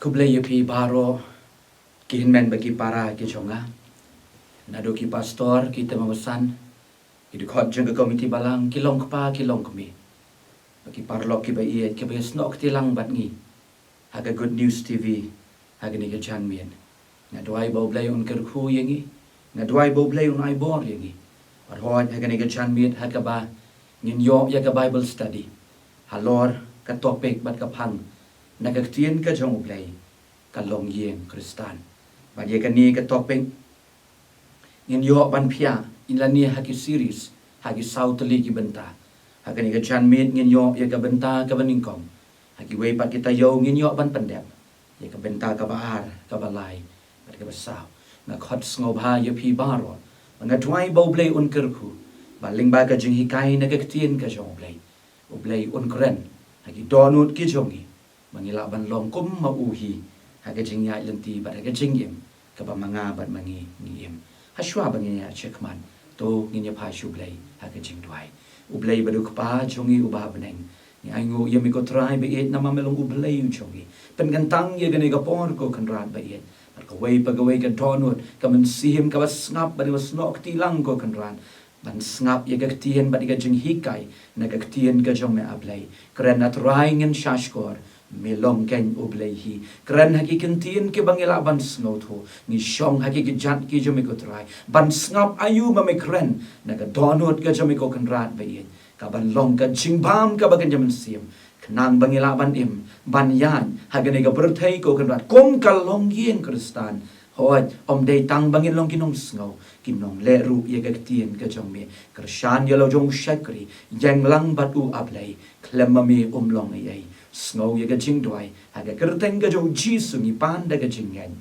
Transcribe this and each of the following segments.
Kublay pi baro kihinmen bagi para kichonga. Nado ki pastor kita memesan idukot jeng ke komiti balang kilong kepa kilong kemi. Bagi parlok ki bai ki bai snok tilang bat ngi. Haga Good News TV haga ni ke chan mien. Ngadwai bau blay un kerku yengi. Ngadwai bau blay un ai bor yengi. Parhoj haga ni ke chan mien haga ba ngin yo ya ka Bible study. Halor ka topik bat ka phang. Nagagtien ka jong ublay kalong yeng kristan badye kani ka topeng ngin yo ban pia inlani haki series haki sautli ki benta hakani ka chanmit ngin yo ya ka benta ka baningkong haki wei pat kita yo ngin yo ban pendep ya ka benta ka baar ka balai pat ka basaw na khot ngobha ya pi baro nga twai bo blay un kerku baling ba ka jing hikai nagagtien ka jong ublay un kren haki donut ki jongi mangila ban long kum mauhi haga jing ya lenti bar haga jing yem ka ba manga bat mangi ni yem hashwa bangi ya chekman to nginya pa shublay haga jing duai ublay baduk pa jongi uba beneng ni aingo yemi ko try be et nama melong ublay jongi pen gantang ye gane ga por ko kanrat ba et par ka wei pa ka donut ka men sihim ka bas ngap ba was nok tilang ko kanran ban ngap ye ga tien ba ga jing hikai na ga tien ga jong me ablay kren at raingen shashkor melong ken ublay hi kran haki kentien ke bangila ban snot ho ni shong haki ke jat ki jome ko try ban ngap ayu ma me kren na ka donut ka jome ko kan rat ba yen ka ban long ka jingbam ka bagan jaman sim kenang bangila ban im ban yan hagane ka berthai ko kan rat kom ka long yen kristan hoi om dei tang bangin long kinong sngo kinong le ru ye ka tien ka jome krishan ye lo jong shakri yang lang bat u ablay klemami long ye snow ye ga jing doi haga kerteng ga jong jisu ni panda ga jingen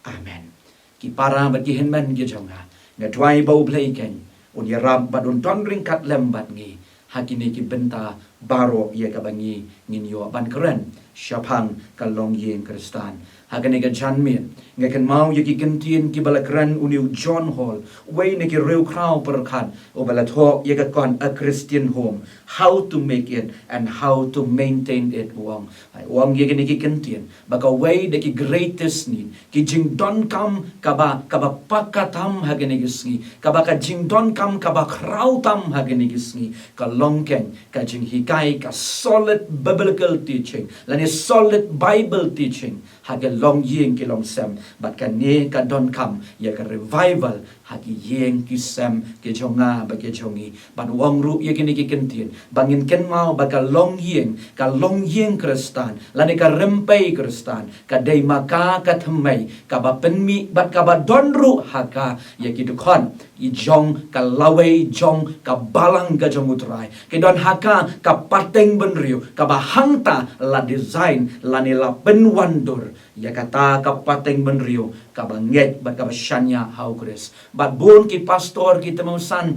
amen ki para bat ki henman ge jonga na doi bau play ken un ye ram bat un ton ring kat lem bat ngi hakini ki benta baro ye ga bangi ngin yo ban keren shapang kalong yen kristan hagane ga janmien ngaken mau ye ki kentien ki balakran uniu John Hall way ne ki real crow per khan o balatho ye ga kon a Christian home how to make it and how to maintain it wang ye ki kentien baka way de ki greatest need ki jing don kam kaba pakatam hagane gisni kaba ka jing don kam kaba crow tam hagane gisni ka longken ka jing hikai ka solid biblical teaching lani solid Bible teaching haga long yeng ki long sem bat kan ne ka don kam ya ka revival hagi yeng ki sem ki jonga ba ki jongi ban wong ru ye ki kentien bangin ken mau ba ka long yeng kristan lani ka rempai kristan ka dei maka ka thamai ka ba penmi bat ka ba don ru haka ya ki dukhon i jong ka lawei jong ka balang ka jong utrai ki don haka ka pateng benriu ka ba hangta la design lani la penwandur ya kata ka pateng benriu ka ba nget bat ka ba shanya how kres bat bon ki pastor ki temusan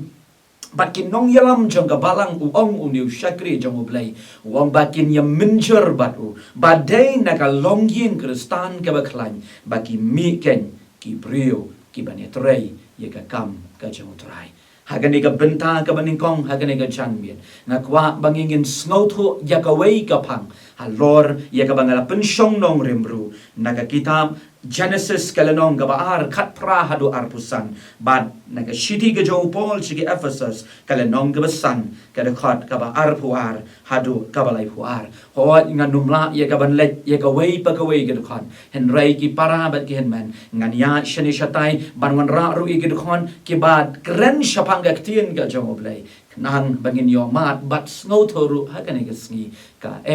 bakin nong yalam jong ka balang uong uniu shakri jong ublay uong bakin ya minjur bat u badai na ka longgien kristan ka ba klan baki mi ken ki brio ki banetrei ye ka kam ka jong utrai hagani ka benta ka baningkong hagani ka chanmien ngakwa bangingin snotho yakaway ka pang halor ya ka bangala pensyong nong rimru naga kitab Genesis kalanong gabaar kat pra hadu arpusan bad naga shiti ka jong Paul chigi Ephesus kalanong gabasan kada khat gabaar puar hadu kabalay puar hoat nga numla ya gaban let ya gaway pagaway gid khan henray ki para bat ki henman nganya shani shatay banwan ra ru igid khan ki bad kren shapang gaktien ka jong oblay nang bangin yo mat bat snow toru hakani gasngi ka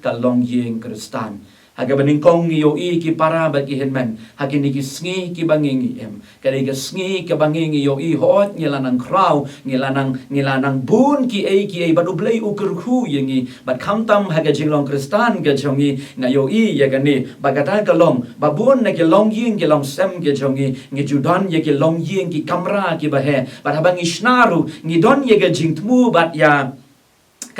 ka long yeng kristan haga baningkong yo ki para ba ki henman hagini ki sngi ki bangingi em kali ki sngi ki bangingi yo hot ngilanang kraw ngilanang bun ki ba dublay ukurku yengi bat kamtam haga jinglong kristan ga jongi na yo ya gani bagata ka long babun na ki long ying ki long sem ki jongi ngi judan ye ki long ying ki kamra ki bahe bat habang isnaru ngi don ye ga jingtmu bat ya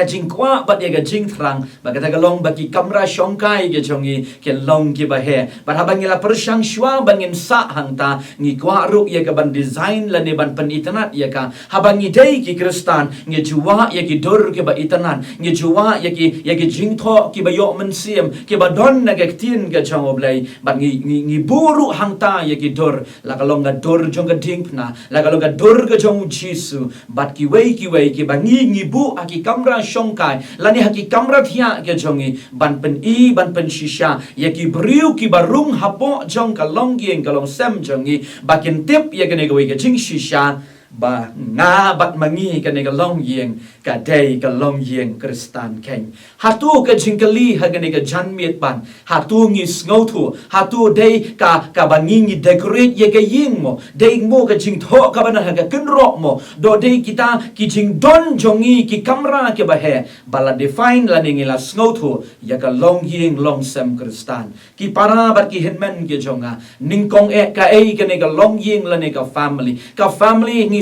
ka jing kwa bat ye ga jing thrang ba ka long bagi kamra shongkai ge jongi ke long ki ba he ba habang ila persyang shwa bangin sa hang ta ngi kwa ru ye ka ban design la ne ban pen internet ye ka habang ngi dei ki kristan ngi juwa ye ki dor ke ba internet ngi juwa ye ki jing tho ki ba yo men siem ki ba don na ge tin ge chong oblai ba ngi buru hang ta ye ki dor la ka long ga dor jong ga ding na la ka long ga dor ga jong jisu bat ki wei ki ba ngi bu aki kamra shongkai la ni haki kamra thia ge jongi ban pen shisha ye ki briu ki barung hapo jong ka long yeng ka long sem jongi bakin tip ye ge ne ge wei ge jing shisha ba nga bat mangi ka ne ga long yeng ka dei ka long yeng kristan ken hatu ka jingkali ha ga ne ga jan miet ban hatu ngi sngo thu hatu dei ka bangi ngi decorate ye ga yeng mo dei mo ka jing tho ka ban ha ga ken ro mo do dei kita ki jing don jongi ki kamera ke ba he bala define la ne ngi la sngo thu ya ka long yeng long sem kristan ki para bat ki hitmen ke jonga ningkong ka ka ne ga long yeng la ne ka family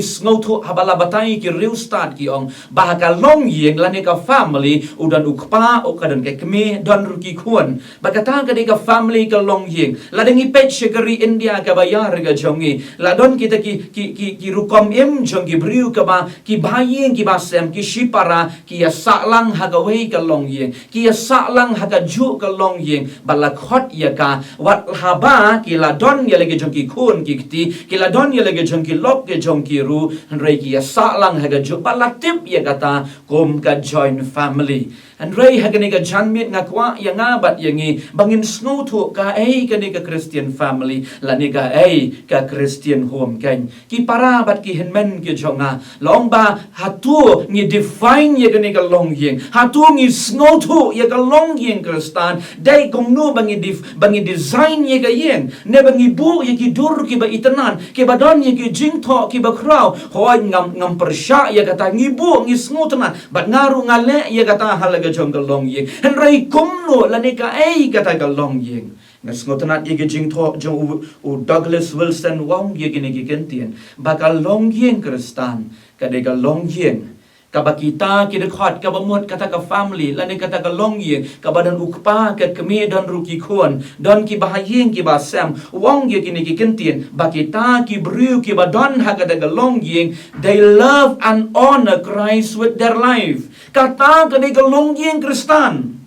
ngi sngo thu habala batai ki real start ki ong bahaka long yeng la ne ka family udan ukpa o kadan ke kme don ruki kuan bakata ka ne ka family ka long yeng la dengi pet shikari India ka bayar ga jongi la don kita ki rukom im jongi briu ka ba ki bayeng ki basem ki shipara ki ya saklang haga wei ka long yeng ki ya saklang haga ju ka long yeng bala khot ya ka wat haba ki la don ya lagi jongi kun ki kti ki la don ya lagi jongi lok ke jongi ru rei ki ya saklang haga ju bala tip ya kata kom ka join family and rei haga ne ka janmit ngakwa ya ngabat yangi bangin snow thu ka ka ne ka Christian family la ne ka Christian home kan ki para bat ki henmen ki jonga long ba hatu ngi define ya ka ne ka long yeng hatu ngi snow thu ya ka long yeng kristan dai kong nu bangi design ya ka yeng ne bangi bu ya ki dur ki ba itanan ki ba don ya ki jing tho ki ba kraw hoi ngam persya ya kata ngi bu ngi snow tana bat ngaru ngale ya kata halaga jong ka long yeng hen rai kum no la ne ka kata ka long yeng ngas ngotanat ye jing tho jong u Douglas Wilson wong ye gini gi kentien bakal long yeng kristan ka de ka long yeng ka bakita ki de khot ka bamut kata ka family la ne kata ka long yeng ka badan ukpa ka keme don ruki khon don ki bahayeng ki basam wong ye gini gi kentien bakita ki briu ki badon ha ka de ka long yeng they love and honor Christ with their life kata ka de ka long yeng kristan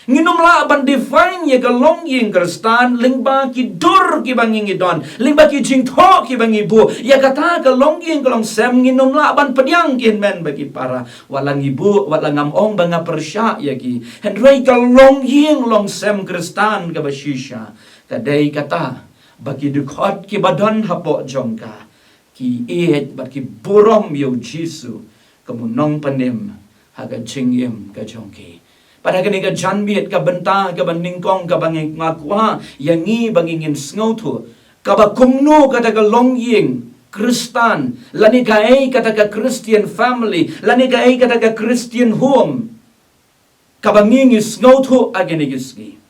nginom la ban define ye ka long yeng kristan lingba ki dur ki bangi don lingba ki jing tho ki bangi bu ya kata ka long yeng ka long sem nginom la ban pediang kin men bagi para walang ibu walang among banga persya ya ki hendrai ka long yeng long sem kristan ka bashisha kadai kata bagi dukot ki badon hapo jongka ki bat ki burom yo jisu kamunong panim haga jingim ka jongki pada kini ka janbiet ka benta ka baningkong ka banging ngakwa yangi bangingin sngow thu ka ba kumno kata ka long yeng kristan lani ka kata ka Christian family lani ka kata ka Christian home ka bangingin sngow thu agini gisgi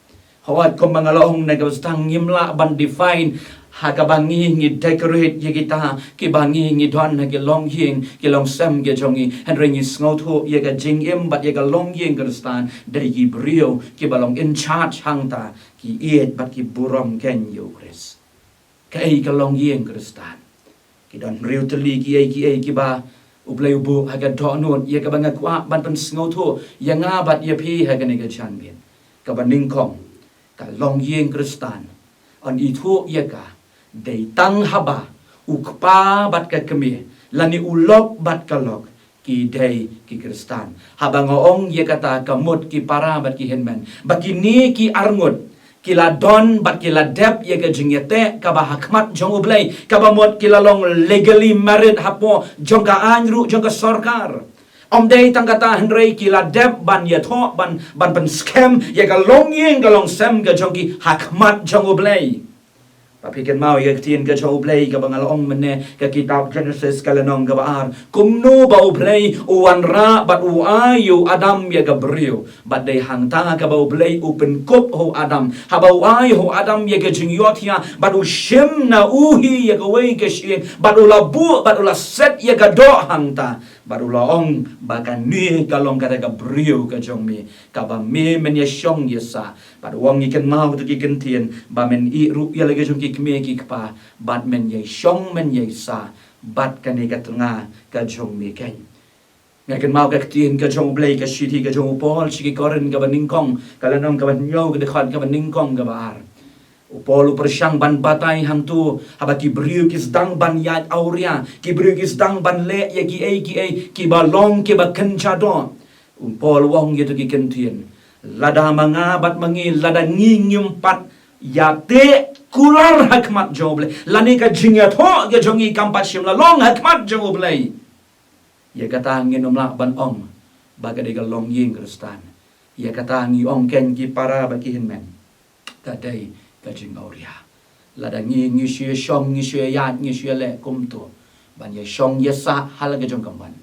hawat ko mangalong nagawastang ngimla ban define hakabangi ngi decorate ye kita ki bangi ngi don na ki long yeng ki long sam ge jongi and ring is sngow tho ye ga jing im but ye ga long yeng kristan dai ki brio ki balong in charge hangta ki bat ki burom ken yo kris kai ka long yeng kristan ki don brio teli ki ba ublay ubu haga donut ye ka banga kwa ban pen sngow tho ye nga bat ye pi haga ne ga chan bien ka baning kong ka long yeng kristan on itu ye ka day tang haba ukpa bat ka kemi lani ulok bat kalok ki day ki kristan habang ong ye kata kamut ki para bat ki henmen bakini ki arngut kila don bat kila dep ye ka jingete ka ba hakmat jong ublay ka ba mot kila long legally married hapo jong ka anru jong ka sarkar om day tangkata henry kila dep ban ye tho ban scam ye ka long yeng ka long sem ka jong ki hakmat jong ublay Papikan mau ya ketien ke jauh play ke bangalong mene ke kitab Genesis kalenong ke baar. Kumno bau play uwan ra bat uayu Adam ya Gabriel. Bat day hang tanga ke bau play upen kup ho Adam. Habau ayu ho Adam ya ke jingyot ya bat u shim na uhi ya ke wei ke shien. Bat u labu bat u la set ya ke do hang ta. Bat u laong bakan ni kalong kata Gabriel ke jong mi. Kaba mi men ya shong ya sa. Bat wong ikan mau tu ikan tien ba men I ru ya lagi jong kme ki kpa bat men ye shong men ye sa bat kani ka tanga ka jong mi ken ngaken mau ka tien ka jong blay ka shiti ka jong pol chi ki koren ka baning kong kala nong ka ban nyo ka dekhat ka baning kong ka bar upol persyang ban batai hantu haba ki briu ki sedang ban yat auria ki briu ki sedang ban le ya ki balong ki ba kencha do upol wong ye tu ki ken tien lada manga bat mangi lada ngingim pat yate kular hakmat joble lani ka jingya tho ge jongi kampat shim la long hakmat joble ya kata ngin umla ban ong baga de long ying kristan ya kata ngi ong ken ki para ba ki hinmen kadai ka jing auria lada ngi shye shong ngi shye ya ngi shye le kum to ban ye shong ye sa hal ge jong kamban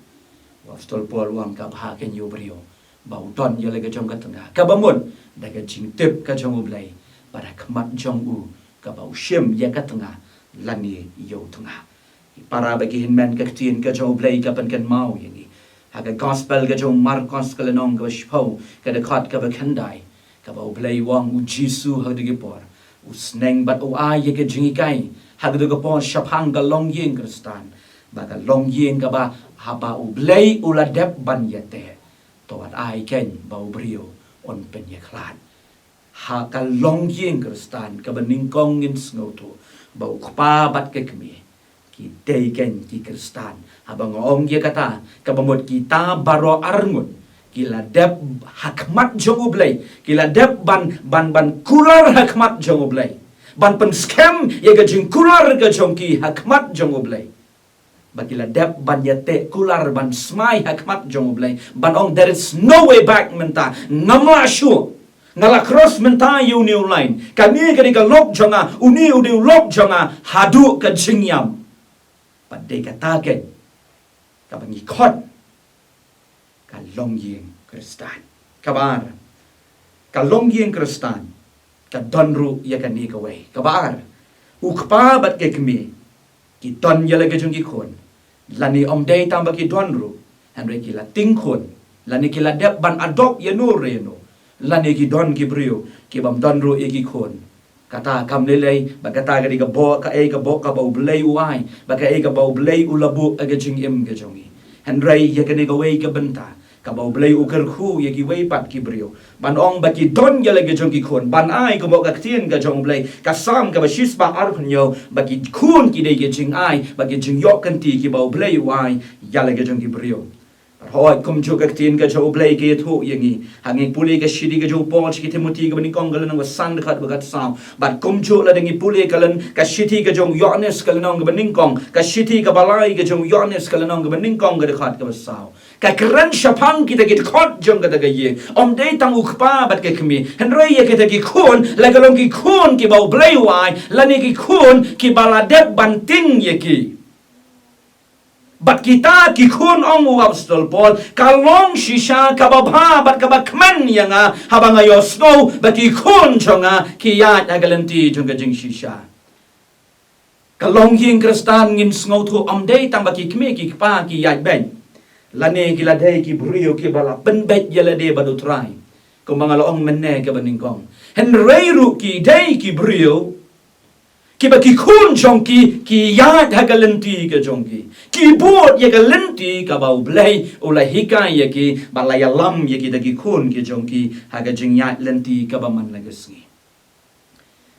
wa stol pol wang ka bha ken yo brio bau ton ye le ge jong ka tanga ka bamun da ge jing tip ka jong ublai pada kemat jong u ka bau shim ya ka tanga lani yo tanga para bagi hinmen ka tin ka jong play ka pan kan mau yani haga gospel ka jong Marcos ka lenong ka shpau ka de khat ka ba khandai ka bau play wang u jisu ha de gipor u sneng bat u a ye ka jingi kai haga de gipor shaphang ka long yeng kristan ba ka long yeng ka ba haba u play u la dep ban yete to wat ai ken bau brio on pen ye klat ha ka long yeng kristan ka baning kong in sngoto bau kpa bat ke kmi ki dei ken ki kristan habang ong ye kata ka bamot kita baro arngun kila dep hakmat jongu blai kila dep ban kular hakmat jongu blai ban pen scam ye ga jing kular ga jongki hakmat jongu blai bagila dep ban yate kular ban smai hakmat jongu blai ban ong there is no way back menta namla sure ngala cross menta yu new line kami kani ka lok jonga uni udi lok jonga hadu ka jingyam padai ka taken ka bangi khot ka long yeng kristan kabar ka long yeng kristan ka donru ya kan ni ka wei kabar ukpa bat ke kmi ki don ya lagi jung ki khon lani om dei tamba ki donru andre ki la ting khon lani ki la dep ban adop ya no reno lani ki don ki brio ki bam don ro e ki khon kata kam lelei ba kata ga diga bo ka e ka bo ka bo blei uai ba ka e ka bo blei u labu aga jing im ga jongi henrei ye ka ni ga wei ka benta ka bo blei u ker khu ye ki wei pat ki brio ban ong ba ki don ya le ga jongi khon ban ai ka bo ka tien ga jong blei ka sam ka ba shis ba ar khunyo ba ki khun ki de ge jing ai ba ki jing yok kan ti ki bo blei uai ya le ga jongi brio hoi kum chu ka tin ka jo blai ke thu yangi hangi puli ka shidi ka jo pol chi Timothy ka bani kong galan wa san khat ba kat sam bat kum chu la dengi puli kalan ka shiti ka jong Yohanes ka lanong ka bani kong ka shiti ka balai ka jong Yohanes ka lanong ka bani kong ka khat ka saw ka kran shapang kita git khot jong ka da ye om dei tang ukpa bat ke kmi henrei ye kita ki khun la ka long ki khun ki bau blai wai la ni ki khun ki baladep banting ye ki bat kita ki khun ong apostol Paul kalong shisha kababha bat kabakman yanga habang ayo snow bat ki khun chonga ki yat agalanti jong jing shisha kalong yin kristan ngin snow thu amdei tamba ki kme ki pa ki yat ben lane ki ladei ki brio ki bala penbet yalade badu trai ko mga loong menne ka baningkong henrei ru ki dei ki brio kiba ki khun jongki ki yat hagalenti ka jongki ki bot ye galenti ka bau blai ola hika ye ki balaya lam ye ki dagi khun ki jongki haga jing yat lenti ka ba man lagasngi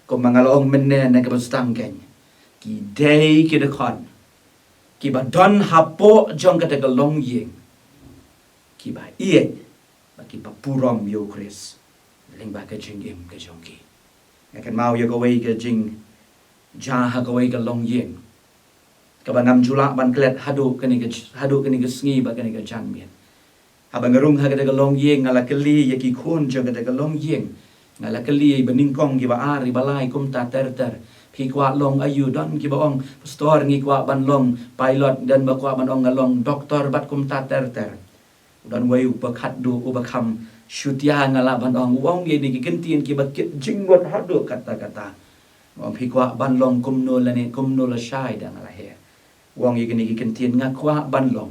ko mangalong menne na ka bastang ken ki dei ki de khon ki ba don hapo jong ka daga long yeng ki ba ie ba ki ba purom yo kris ling ba ka jing im ka jongki akan mau ye go wei ka jing jaha kawai ka long yeng kabangam julak ban klet hadu kani ka sngi ba kani ka jan mien habangarung ha ka long yeng ngala kali yaki khun jo ka long yeng ngala kali baning kong ki ba ari balai kum ta ter Pikwa long ayu don ki baong pastor ngi kwa ban long pilot dan bakwa ban ong ngalong doktor bat kum ta ter dan wayu bakat du ubakam syutia ngala ban ong wong ye ni gentin ki bakit jinggot hadu kata-kata ong pikwa ban long kumno lane kumno la shai da ngala he wong ye ni gentin ngakwa ban long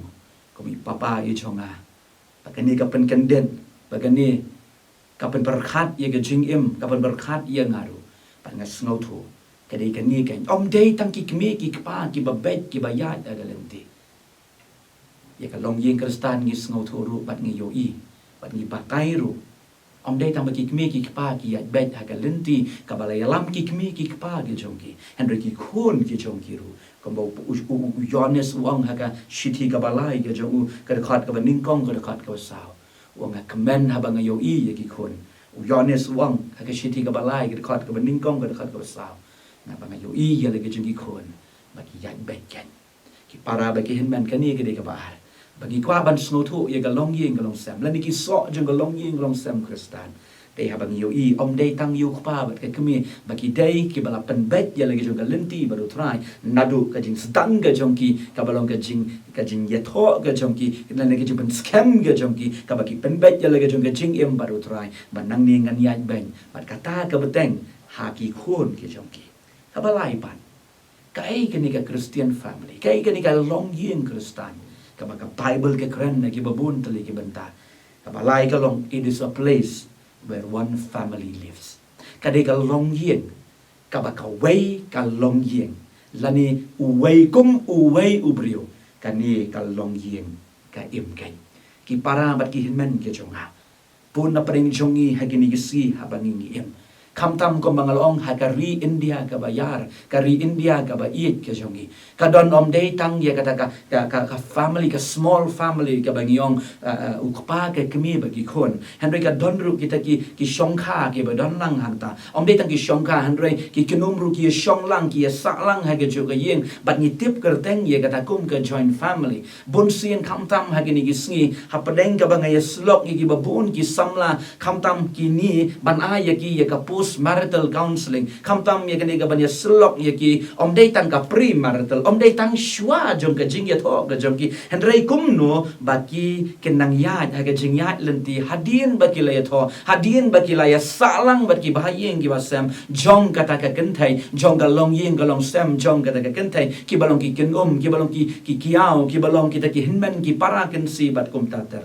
kumi papa ye chonga bagani kapen kenden bagani kapen berkat ye ke jing im kapen berkat ye ngaru pangas ngau tu kadai kani kan om dei tang ki kmi ki kpa ki babet ki bayat ada lenti ya kalong yeng kristan ngi ngau thuru bat ngi yo i bat ngi pakai ru om dei tang ki kmi ki kpa ki yat bet ha lenti ka balai lam ki kmi ki kpa ki jongki henry ki khun ki jongki ru kombo u yones wang ha ka shiti ka balai ki jongu ka khat ka ning kong ka khat ka sao wang ha kemen ha bang yo i ya ki khun u yones wang ha ka shiti ka balai ki khat ka ning kong ka khat ka sao na pangayo iya lagi jengki kon bagi yan beken ki para bagi hinman kani ke de ka bar bagi kwa ban snotu ye galong yeng galong sam lani ki so jeng galong yeng galong sam kristan de ha bang yo i om de tang yu pa bat ke kemi bagi dai ki bala pen bet ye lagi jeng galenti baru try nadu ka jing sedang ga jongki ka balong ka jing ye tho ga jongki lan lagi jeng pen scam ga jongki ka bagi pen bet ye lagi jeng ga jing em baru try ban nang ni ngan yan ben bat kata ka beteng ha ki khon ki jongki kabalai pan kai kani ka Christian family kai kani ka long yeng Kristan ka baka Bible ke kren na ki babun tali ki benta kabalai ka long it is a place where one family lives kadai ka long yeng ka baka way ka long yeng lani uway kum uway ubrio kani ka long yeng ka im kai ki para bat ki hinmen ke jonga pun na pring jongi hagini gisi habangi im kamtam ko mangalong hakari India ka bayar kari India ka ba iit ka jongi kadon om day tang ya kata ka family ka small family ka bangyong ukpa ka kemi bagi kon henry ka don ru kita ki shongkha ki ba don lang hanta om day tang ki shongkha henry ki kinum ru ki shong lang ki sa lang ha ga jo ka yeng bat ni tip kerteng ya kata kum ka joint family bun sien kamtam ha gini ki sngi hapadeng ka bangay slok ki babun ki samla kamtam ki ni ban ya ki ya ka marital counseling kamtam ye kani gaban ye slok ye ki om dei tang ka pre marital om dei tang shwa jong ka jing ye tho ka jong ki henrei kumno baki kenang ya ha ka jing ya lenti hadin baki la ye tho hadin baki la ya salang baki bahayeng ki basam jong kata ka kentai jong ka long yeng ka long sam jong kata ka kentai ki balong ki kenom ki balong ki kiao ki balong kita ki hinmen ki para ken si bat kum ta ter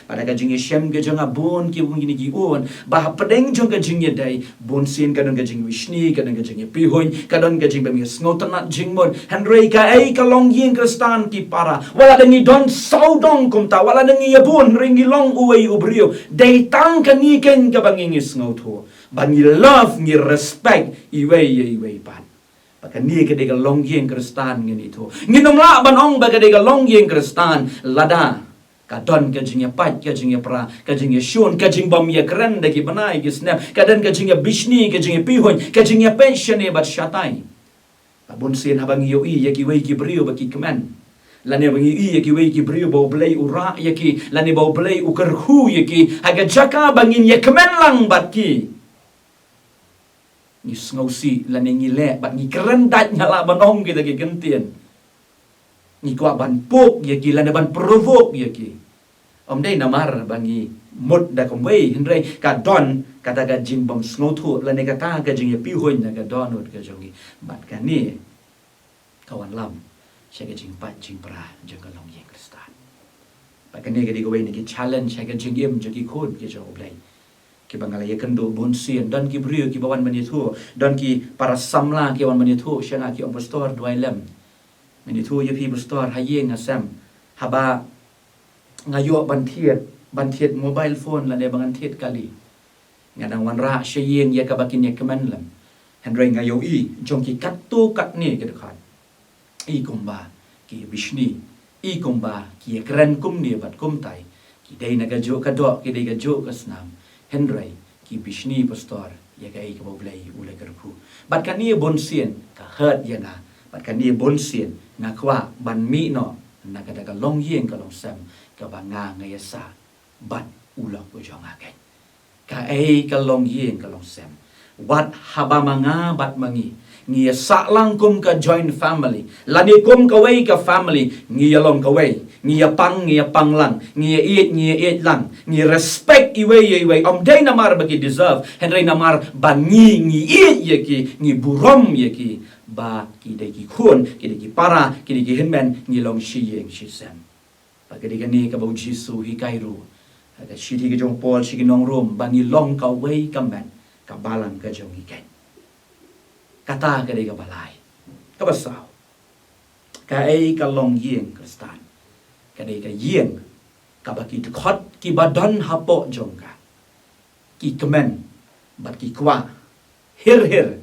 pada ka jing ye shem ke jong abun ki wong ni ki on bah pedeng jong ka jing ye dai bon sin kadon ka jing wishni kadon ka jing pihoin kadon ka jing bami sngotanat jingmon henry ka ai ka long yeng kristan ki para wala dengi don saudong kumta wala dengi yabun ringi long uway ubrio dei tang ka ni ken ka bangi sngoto bangi love ngi respect iway pan baka ni ka de ka long yeng kristan ngini to nginom la banong baka de ka long yeng kristan lada kadon ka jing pat ka jing pra ka jing shun ka jing bam ya kran da ki banai ki snap kadon ka jing bishni ka jing pihon ka jing pension e bat shatai abun sin habang yo i ya ki wei ki brio ba ki kman lani bang i ya ki wei ki brio ba blai ura ya ki lani ba blai u kerhu ya ki aga jaka bangin ya kman lang bat ki ni sngosi lani ngile bat ni kran dat nyala banong kita ki gentian ni kwa ban pok ye ki lana ban provoke ye ki om dei namar bangi mut da komwei henry ka don kata ga jing bom sngotu lana kata ga jing ye pi hoin na ga donut ga jongi bat ka ni kawan lam sya ga jing pat jing pra jaga long ye kristan bat ka ni ga di go ni ki challenge ga jing yem jagi khon ki jo blai ki bangala ye kendo bon sien dan ki brio ki bawan manitu dan ki para samla ki wan manitu sya nga ki om pastor duailem Menitu ye pi pastor hayeng asam haba ngayo bantiet mobile phone la ne bangan tiet kali ngadang wanra shayeng ye kabakin ye keman lam henry ngayo i jongki kattu kat ni ke dekat i kumba ki bishni i kumba ki kran kum ni bat kum tai ki dei naga jo ka do ki dei ga jo ka snam henry ki bishni pastor ye ga i ka boblai ule kerku bat kan ni bon sien ka hurt ye na bat kan ni bon sien ngakwa ban mi no nakada ka long yeng ka long sam ka banga ngayasa bat ulok ko jong aken ka ai ka long yeng ka long sam wat haba manga bat mangi ngia saklang kum ka joint family. Lani kum kawai ka family, ngia long kawai. Ngia pang lang. Ngia it lang. Ngia respect iway. Om day namar bagi deserve. Henry namar bangi ngi it yaki. Ngi burom yaki. Ba kidaki kun, kidaki para, kidaki hinmen, ngi long shiyeng shisem. Pagkadi ni ka bau Jisu hikairu. Aga shiti ka jong Paul shiki nong room. Bangi long kawai kamen. Kabalang ka jong iken. Kata ka di ka balay. Kabasaw. Kaay ka long yeng kristan. Kadai ka yeng. Kabaki dekot ki badan hapo jong ka. Ki kemen. Bat ki kwa. Hir.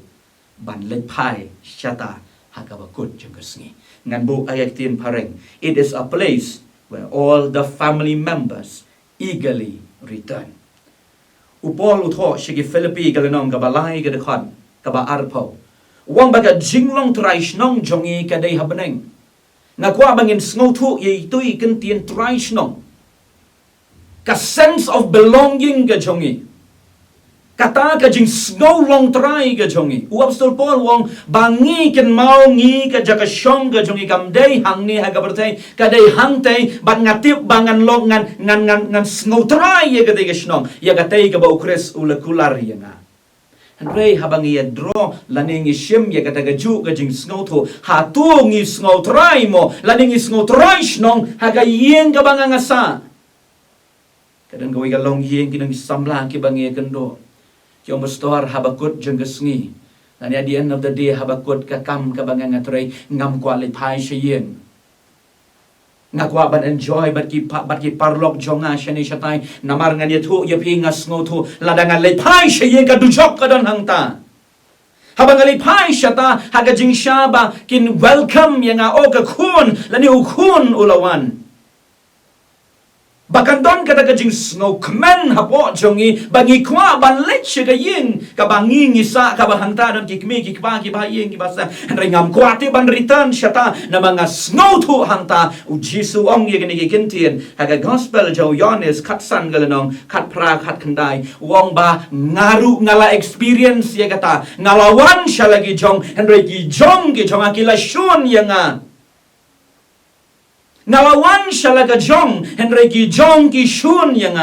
Ban lepai syata. Hakabakut jong ka sengi. Ngan bu ayat tin pareng. It is a place where all the family members eagerly return. Upol utho shigi Philippi galanong kabalay ka dekot. Kaba arpo. Wang baga jinglong traish nong jongi kadai habaneng. Ngakwa bangin sngotu ye itui kentien traish nong. Ka sense of belonging ka jongi. Kata ka jing snowlong trai ka jongi. Uap stul Paul wang bangi ken mau ngi ka jaka syong ka jongi kamday hang ni haga bertay kadai hang tay bat ngatip bangan long ngan snow trai ye kadai ka shnong. Ya katay ka ba ukres ulakular ya nga. Henry habang iya draw laning isim ya kata gaju gajing snow to hatu ngi snow try mo laning snow try snong haga yeng ka bang ngasa kadang gawi galong yeng kinang samla ki bang iya kendo kyo mustor habakut jeng gesngi lani at the end of the day habakut ka kam ka bang ngatray ngam kwa le pai shayeng ngakwa ban enjoy bat ki parlok jonga shani shatay namar nga nitu yapi ngas ngotu ladang le pai shayen ka dujok ka don hangta habang le pai shata haga jing shaba kin welcome yang o ka kun lani ukun ulawan Bahkan don kata kajing snow kemen hapo jongi bangi kwa ban let shiga ying ka bangi ngisa ka bahanta don kikmi kikba ki ba ying ki basa ringam kwati ban return shata na mga snow tu hanta u Jisu ong ye gani kintian haga gospel jo Yohanes kat san galanong kat pra kat kendai wong ba ngaru ngala experience ye kata ngalawan sya lagi jong henry ki jong akila shun yang Ngalawan syalaga jong henry ki jong ki shun yang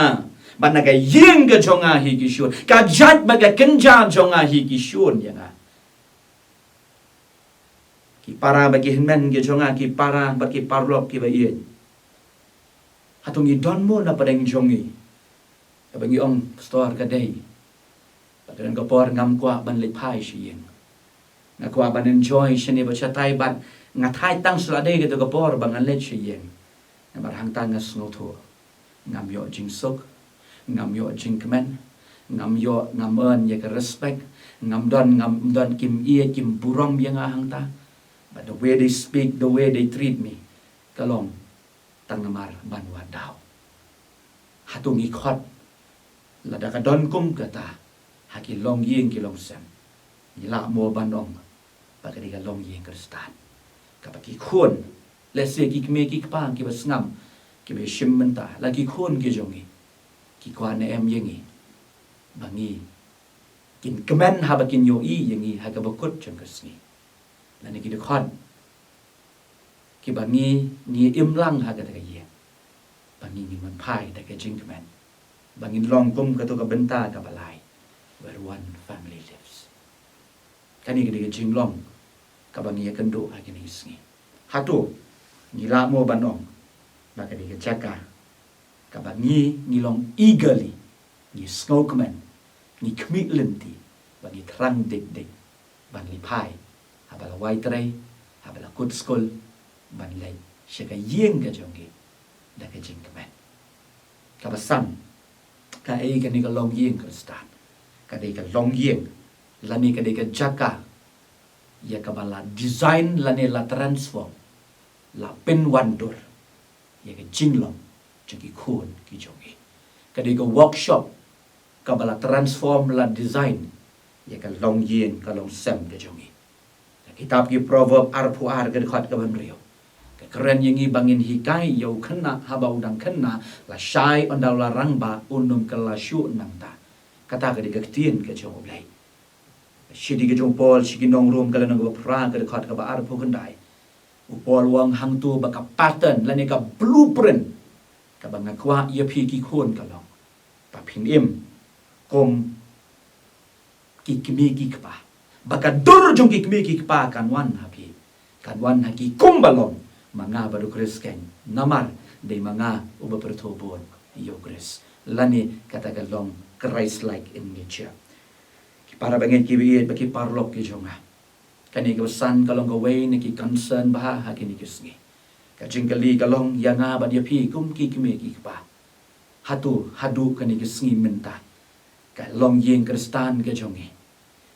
banaga ying ga jong hi ki shun ka jat baga kenja jong hi ki shun yang ki para bagi hinmen ki jong ki para bagi parlok ki ba yen hatung i don mo na padang jongi ka bagi ong store ka day padang ka por ngam kwa ban le pai shiyeng na kwa ban enjoy shani ba chatai ban ngatai tang selade gitu ke por bangan let shiyeng namar hang tang ngas ngoto ngam yo jing sok ngam yo jing kemen ngam yo ngam earn ye ke respect ngam don kim ie kim burom yang hang ta but the way they speak the way they treat me kalong tang namar ban wadau hatung ikot lada ka don kum kata haki long yeng ki long sem ila mo bandong pagadi ka long yeng kristan kapaki kun let's say ki kme ki kpang ki basngam ki be shim menta lagi kun ki jongi ki kwa na em yengi bangi kin kemen habakin yo i yengi haga bakut jang kasni lani ki dekon ki bangi ni imlang haga daga ye bangi ni man pai daga jing kemen bangi long kum ka to ka benta ka balai where one family lives kani ki daga jing long kabangi kendo agini isngi hatu ngila mo banong baka di jaka kabangi ngilong eagerly ni snowman ni kmitlenti bagi terang dik ban lipai habala waitre habala kut skol ban lai shaka yeng ka jongi da ka jingkamen kabasan ka e ka ni ka long yeng kristan ka de ka long yeng lani ka de ka jaka ya kabala design lane la transform la pen wandor ya ke jinglong jeki kun ki jongi kadi go workshop kabala transform la design ya ka long yen ka long sem ke jongi kitab ki proverb arpu ar ke khat ka ban rio ke keren yengi bangin hikai yo kena haba udang kena la shai ondau la rangba unum ke la shu nang ta kata ke dikatien ke jongi blai Shidi ke jong Paul shigi nong room kala nang pra ke dekat ka ba ar po kendai. Paul wang hang tu ba ka pattern la ni ka blueprint ka ba ngakwa ye phi ki khon ka long. Pa phin im kom ki kimi ki pa. Baka dur jong ki kimi ki pa kan wan hapi. Kan wan haki kum balong mga baru Kristen namar de mga uba pertobon yo Chris. Lani kata galong Christ-like in nature. Para bangin kibiit baki parlok ki jonga. Kani kawasan kalong gaway na ki concern baha hakini kisngi. Kajing kali kalong yanga ba dia pi kum ki kimi ki pa. Hadu kani kisngi minta. Kalong yeng Kristan ka jongi.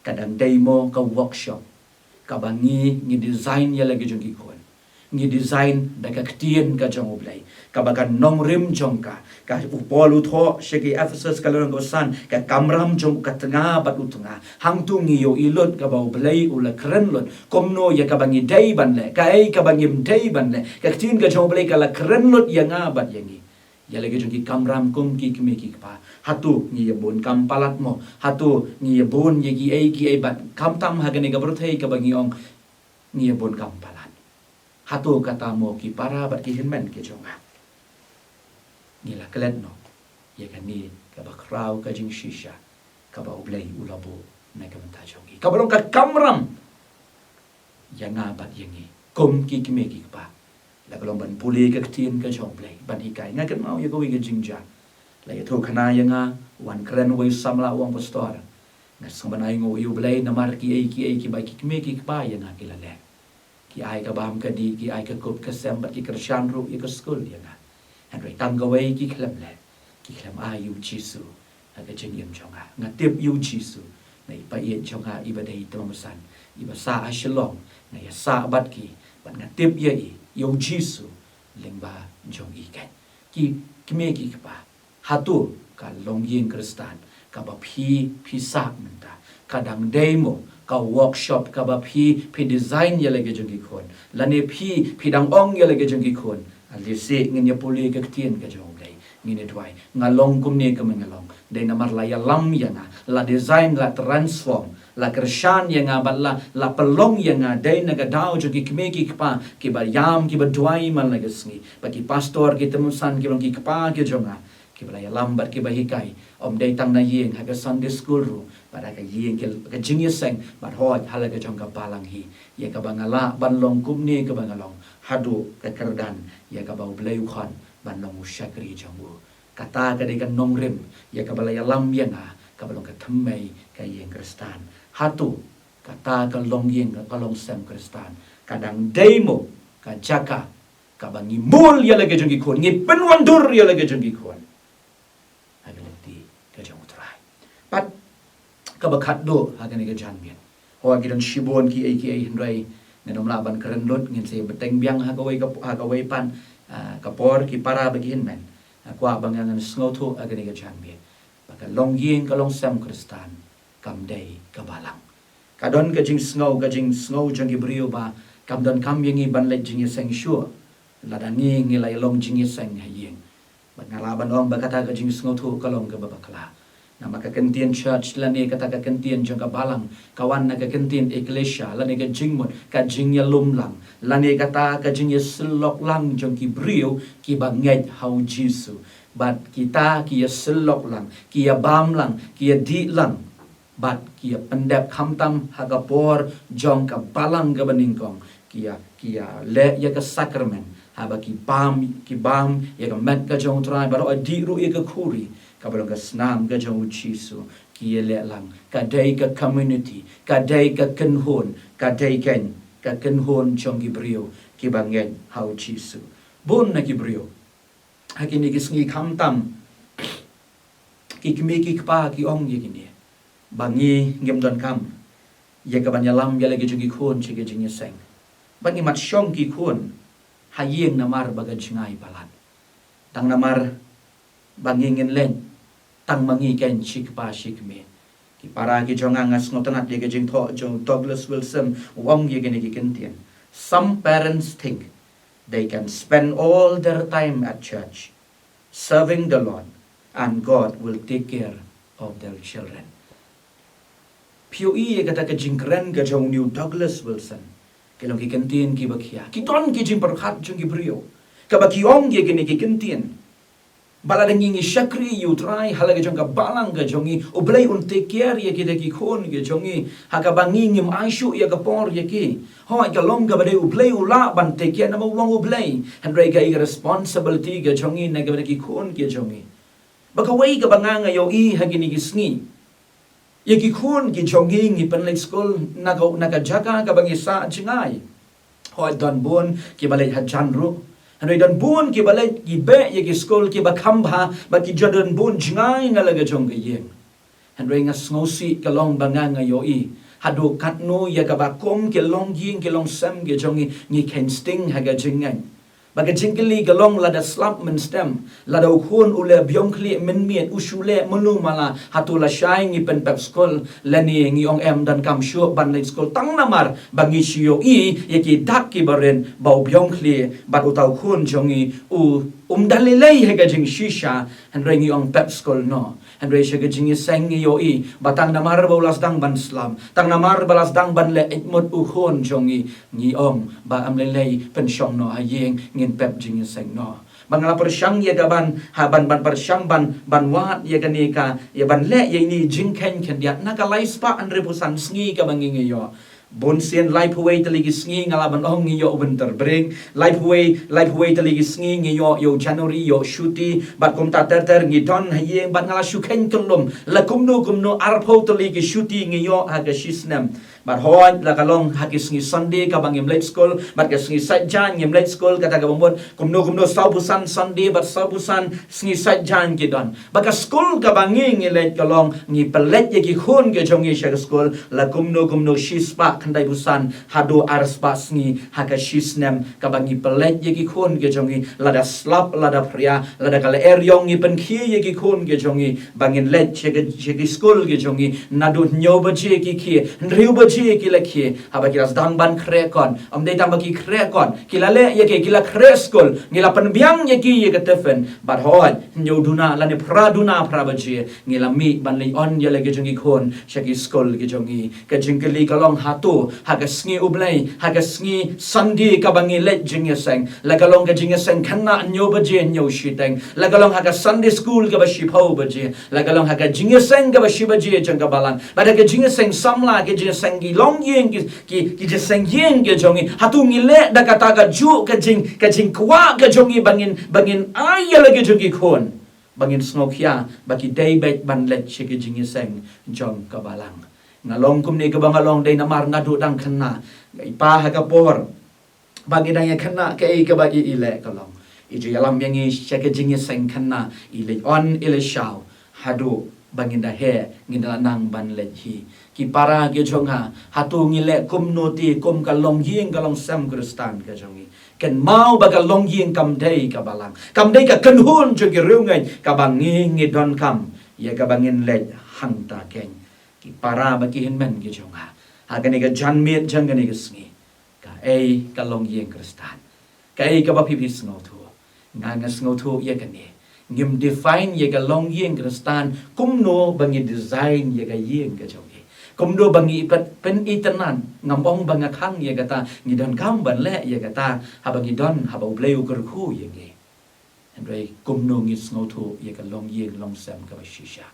Kadang demo ka workshop. Kabangi ngi design ya lagi jongi kon. Ngi design da ka ktien ka jong oblay. Kabakan nong rim jong ka upol utho shegi Ephesus kalong gosan ka kamram jong ka tengah bat utunga hang tu ngi yo ilot ka bau blay ula kren lot komno ya kabangi dai ban le ka ai kabangi dai ban le ka ktien ka jong oblay kala kren lot ya nga bat yangi ya lagi jong ki kamram kum ki kimi ki pa hatu ngi ya bon kam palat mo hatu ngi ya bon ye ki ai bat kam tam hagani ka brothai ka bangi ong ngi ya bon kam palat hatu kata mo ki para bat ki hinmen ke jonga nila kelet no ya kan ni ka ba kraw ka jing shisha ka ba ublay ulabo na ka menta jongi ka balong ka kamram ya nga bat yangi kom ki kimi ki pa la kalong ban puli ka tin ka jong blay ban ikai nga kan mau ya go wi ka jingja la ya to kana ya nga wan kren wi samla wang pastor nga sambanay ngo yu blay na mar ki ai ba ki kimi ki pa ya nga kilale ki ai ka bam ka di ki ai ka kop ka sem bat ki krisyan ru ya ka school ya nga Henry tang gawai ki khlem le ki khlem yu jisu aga jengim chonga nga tip yu jisu na ipa yen chonga iba dei tomasan iba sa ashlong na ya sa bat ki bat nga tip ye yu jisu lengba jong ikan ki kime ki pa hatu ka longyeng kristan ka ba phi sa menta kadang demo ka workshop ka ba phi design ye lege jong ikon lane phi dang ong ye lege jong ikon alisi ngin ya puli ka ktien ka jong dai ngin edwai ngalong kumne ka mengalong dai namar la ya lam ya nga la design la transform la kershan ya nga balla la pelong ya nga dai na ga dau jo ki kme ki pa ki ba yam ki ba dwai man la gesngi ba ki pastor ki temusan ki long ki pa ki jonga ki ba ya lam bar ki ba hikai om dai tang na yeng ha ka Sunday school ru pada ka yeng ka jingye seng ba hot hala ka jong ka palang hi ya ka bangala ban long kumne ka bangalong hadu ka kerdan ya ka bau blay ukhan ban long usyakri jamu kata ka dekan nong rim ya ka balaya lam yang ka balong ka thammai ka yeng kristan hatu kata ka long yeng ka long sem kristan kadang demo ka jaka ka bangi mul ya lagi jengki kon ngi penwandur ya lagi jengki kon agalati ka jamu trai pat ka bakat do hagani ka janmian ho agidan shibon ki ai hindrai ngenom laban keren lot ngin se beteng biang hagawai pan kapor ki para bagihin men kwa bangangan sngoto agani ga janbi baka longying ka long sam kristan kamdai kabalang kadon ka jing snow jang ibrio ba kamdon kam yangi ban le jing seng sure ladangi ngilai long jing seng hayeng bangalaban ong bakata ka jing sngoto ka long ka babakla na makakentian church lani kata kakentian jang kabalang kawan na kakentian iglesia lani ka jingmon ka jingya lumlang lani kata ka jingya selok lang jang ki brio ki banget hau jisu bat kita kia selok lang kia bam lang kia di lang bat kia pendep kamtam hagapor jang kabalang ka baningkong kia le ya ka sakramen haba ki bam ya ka met ka jang trai baro di ru ya ka kuri kabalong ka snam ka jang uchisu kia le lang kadai ka community kadai ka kenhon kadai ken ka kenhon jang gibrio ki bangen hau chisu bon na gibrio hakini kisngi kamtam ki kimiki kpa ki ong ye kini bangi ngem don kam ye ka banyalam ya lagi jugi khon chige jing seng bangi mat shong ki khon hayeng namar baga jingai palat tang namar bangi ngin len tang mangi ken chikpa shikme ki para ki jonga ngas ngotanat ye jing tho jong Douglas Wilson wong ye gene ki kentian some parents think they can spend all their time at church serving the Lord and God will take care of their children POE kata ke jingkren ke jong New Douglas Wilson. Kelong ki kentin ki bakia. Ki don ki jing perkhat jong ki brio. Ka bakiong ye gini ki kentin. Bala dengi syakri you try halaga jong ka balang ke jongi ublay un take care ye ki de ki khon ke jongi haka bangi ngim aisyu ye ka por ye ki. Hoi ka long ka bade ublay ula ban take care na mo wang ublay. Handre ka i responsibility ke jongi na ka bade ki khon ke jongi. Baka way ka banganga yo I hagini ki sngi. Ye ki khun ki jongi ngi penlek school naga jaga ka bangi sa jingai. Hoi don bun ki balai hajan ru. Hanoi don bun ki balai ki be ye ki school ki bakamba ba ki jodon bun jingai ngalaga jongi yeng. Hanoi nga sngosi ka long banganga yo I. Hado katno ye ka bakom ki long yeng ki long sem ki jongi ngi ken sting haga jingai. Baga jingkeli galong lada slap men stem lada ukun ule biongkli men miet usule mulu mala hatula shai ngi pen pep skol lani ngi ong em dan kam shu ban late skol tang namar bangi shio I yeki dak ki baren bau biongkli bat utau kun jongi u dalilei hega jing shisha and rengi ong pep skol no and re shega jing seng yo I batang namar bolas dang ban slam tang namar balas dang ban le itmut ukun jongi ngi ong ba am lelei pen shong no ayeng ngin pep jing seng no bangala persyang ye gaban ha ban persyang ban wat ye ganika ye ban le ye ni jing ken dia nakalai spa an repusan sngi ka bangi yo Bonsian life away taligi sngi ngalaban ong yo winter break life away taligi sngi yo January yo shuti bat kom ta ter ngi don hayeng bat ngala shuken kelum la kumno arpo taligi shuti ngi yo aga shisnem bat hoy la kalong hakis ngi Sunday ka bangim late school bat ka sngi sajjan ngim late school kata ka bombon kumno saubusan Sunday bat saubusan sngi sajjan ki don baka school ka bangi ngi late kalong ngi pelet ye ki khun ke jongi shaka school la kumno shispa kandai busan hado arspas ngi haka shisnem kabangi pelet ye ki khon ge jongi lada slap lada pria lada kala eryong ngi pen khi ye ki khon ge jongi bangin let che school ge jongi nadu nyoba je ki khi nriuba je ki la khi haba kiras dang ban kre kon amdei tamba ki kre kon kilale ye ke kila kre school ngila pen biang ye ki ye ke tefen but hoy nyoduna lane praduna prabaje ngila mi ban le on ye le ge jongi khon shaki school ge jongi ka jingkeli kalong hatu haga sngi ublay haga sngi Sunday kabangi let jingya seng lagalong ka jingya seng kana nyo baje nyo shiteng lagalong haga Sunday school ka ba shipho baje lagalong haga jingya seng ka ba shibaje jangka balang pada ka jingya seng samla ka jingya seng gi long yeng ki jingya seng yeng ka jongi hatu ngile da kata ka ju ka jing kwa ka jongi bangin aya lagi jongi khon bangin snokya baki day back ban let chike jingya seng jong ka balang ngalong kumni ke bangalong day namar ngadu dang kena ipa hakapor bagi dang kena ke ke bagi ile kalong iju yalam yang shake jingi seng kena ile on ile shaw hadu bangin da he ngindala nang ban le hi ki para ke jonga hatu ngile kumnoti kum kalong ying kalong sam kristan ke jongi ken mau bagal long ying kam day ka balang kam day ka kenhun jogi rungai ka bangi ngidon kam ya ka bangin le hang ta ken ki para baki hinmen ki jonga hagani ka janmit jangani ka sngi ka ka long yeng kristan ka ka ba pipi sngotu nga sngotu ye kani ngim define ye ka long yeng kristan kumno bangi design ye ka yeng ka jongi kumno bangi pen itanan ngambong banga khang ye kata ngidon kam ban le ye kata habangi don habau bleu kurku ye nge andre kumno ngi sngotu ye ka long yeng long sam ka ba shisha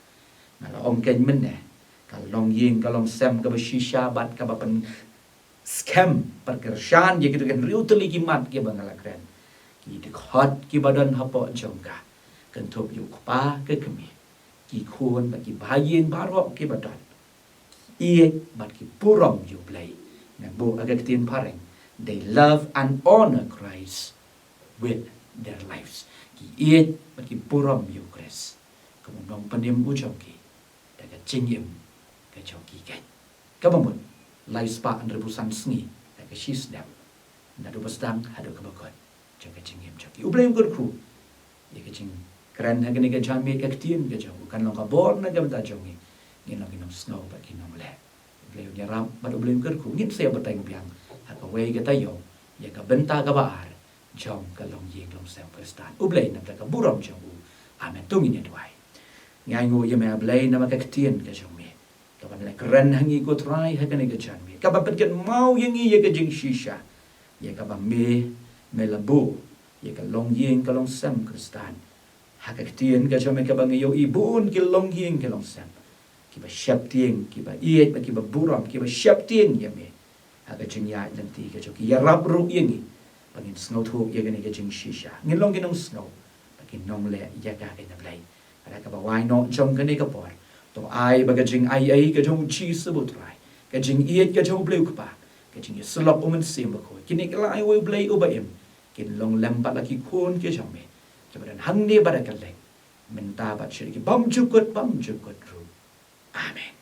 ngala ong ken men ne kalong ying kalong sem ka shisha bat ka pen scam perkershan ye gitu kan riuteli kimat ke bangala kren ki dekhot ki badan hapo jongka kentup yuk pa ke kemi ki khun ba ki bayin barok ki badan ie bat ki purom yu play na bo aga tin pareng they love and honor Christ with their lives ki ie bat ki purom yu Christ kemudian pendim ujoki daga cingim choki kan kabamun lai spa an rebusan sngi ka shis dam na do basdang hado ka bakot choka chingim choki ublem kur kru ye ka ching kran ha gani ka jami ka tien ka jong kan long ka bor na ga ta jongi ni long kinong snow ba kinong le ublem ya ram ba ublem kur kru ngit se batang biang ha ka we ka tayo ye ka benta ka baar jong ka long yeng long sem prestan ublem na ka burom jong amen tungin ya dwai ngai ngo ye me ublem na ka tien ka jong ka Kaban le keren hangi ko try hakan ke chan mi. Kaban pengen mau yangi ye ke jing shisha. Ye kaban me labu. Ye ka long yeng ka long sam kristan. Hakak tien ka chome kaban yo ibun ke long yeng ke long sam. Kiba syap tieng, kiba iet ba kiba buram, kiba syap tieng ye me. Hakak jing ya nanti ka choki ya rab ru yengi. Pagin snow thu ye ke jing shisha. Ngilong ginong snow. Pagin nong le ya ka ke na blai. Ada ka ba why not chom ka ne ka por. To ai ba ka jing ai ka jong chi sebut rai. Ka jing iet ka jong bleu ka pa. Ka jing selop umen sim ba ko. Kini ka lai we blai uba em. Kin long lempat laki kun ke jong me. Kemudian hang ni pada keleng. Minta bat syrik bam jukut ru. Amin.